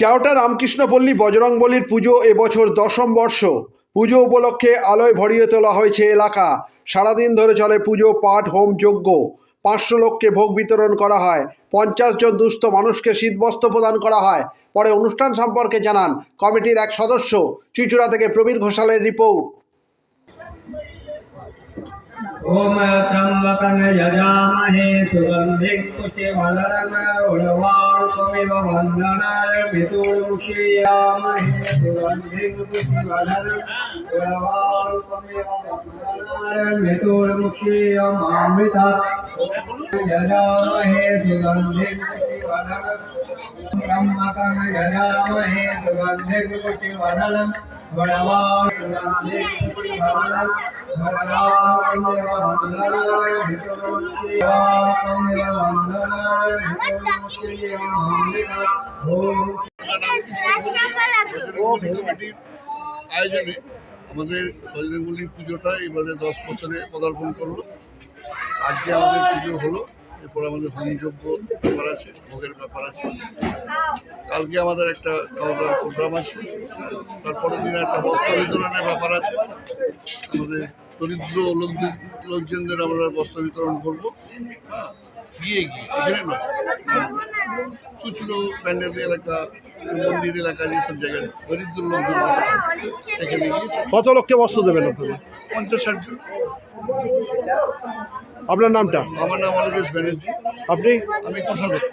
কেওটা রামকৃষ্ণপল্লী বজরংবলীর পুজো এবছর 10ম বর্ষ। পুজো উপলক্ষে আলোয় ভরিয়ে তোলা হয়েছে এলাকা। সারাদিন ধরে চলে পুজো পাঠ, হোম যজ্ঞ। 500 লোককে ভোগ বিতরণ করা হয়। 50 জন দুস্থ মানুষকে শীতবস্ত্র প্রদান করা হয়। পরে অনুষ্ঠান সম্পর্কে জানান কমিটির এক সদস্য। চুঁচুড়া থেকে প্রবীর ঘোষালের রিপোর্ট। ओम त्र्यंबकं यजामहे सुगन्धिं पुष्टिवर्धनम् उर्वारुकमिव वन्दनाय मृत्युर्मुक्षीयामहे सुगन्धिं पुष्टिवर्धनम् उर्वारुकमिव वन्दनाय मृत्युर्मुक्षीयमामृतात् यजामहे सुगन्धिं पुष्टिवर्धनम् त्र्यंबकं यजामहे सुगन्धिं पुष्टिवर्धनम् আয়োজনে আমাদের বজরংবলী পুজোটা এবারে 10 বছরে পদার্পণ করলো। আজকে আমাদের পুজো হলো, এরপর আমাদের হোমযজ্ঞ ব্যাপার আছে, ভোগের ব্যাপার আছে। কালকে আমাদের একটা খাওয়া দাওয়ার প্রোগ্রাম আছে। তারপরের দিনে একটা বস্ত্র বিতরণের ব্যাপার আছে। আমাদের দরিদ্র লোকজনদের আমরা বস্ত্র বিতরণ করবো। গিয়ে এখানে নয়, চুচুড়ো প্যান্ডেল এলাকা, মন্দির এলাকা, যেসব জায়গায় দরিদ্র লোকজন সেখানে গিয়ে। কত লোককে বস্ত্র দেবেন আপনারা? 50-60 জন। আপনার নামটা? আমার নাম অলকেশ ব্যানার্জি। আপনি? আমি কোষাধ্যক্ষ।